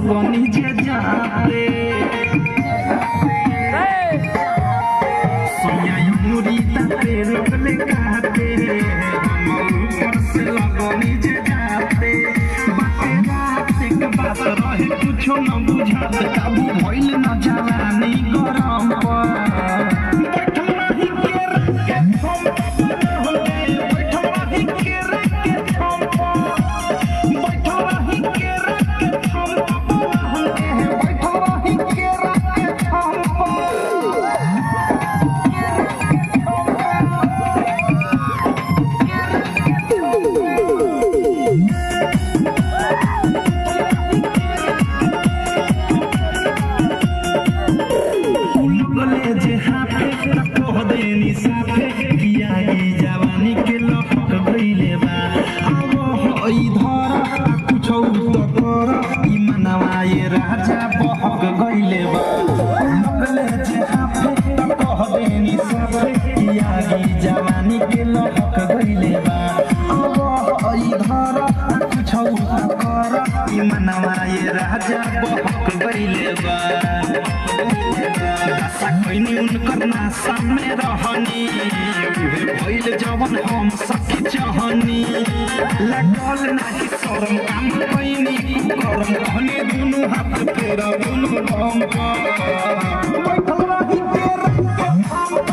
लगनी जे जाते सोया मुरी ताते रोकले काटे हम ऊपर से लगनी जे जाते बाते रात के बात रहे कुछ न बुझात काबू भइल न जवानी गरम पर बैठल रही के हम बैठल रही के हम बैठल रही के हम बैठल रही के जवानी के लपक गइले बा अब इधर कुछ तो कर ई मनवा ये राजा बहक गइले बा लगले जे हाथे त कह देनी साथे कियागी जवानी के लपक गइले बा अब इधर कुछ तो कर ई मनवा ये राजा बहक गइले बा कोइनी उनकर नासा में रहनी भइल जवन हम सखी चाहनी लगल नाही शरम काम कोइनी करम कहने दुनु हाथ फेरा दुनु हम बैठल रही तेरा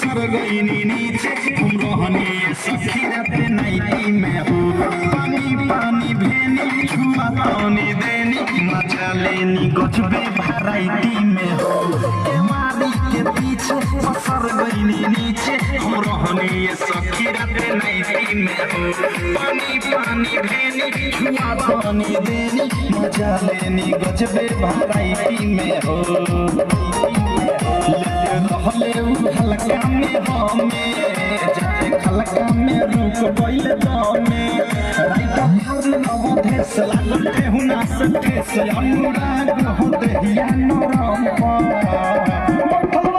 नीचे हम रहनी सखी राते नाइटी में हो पानी पानी भेनी छुआ पानी देनी मजा लेनी गजबे वैरायटी में हो केवारी के पीछे पसर गईनी नीचे हम रहनी सखी राते नाइटी में हो पानी पानी भेनी छुआ पानी देनी मजा लेनी गजबे वैरायटी में हो रहले हल्का में हमें जाते खलका में रुक गइल दमे राइता भर नवधेश लागल ठेहुना से ठेस अनुराग हो देहिया नरम पर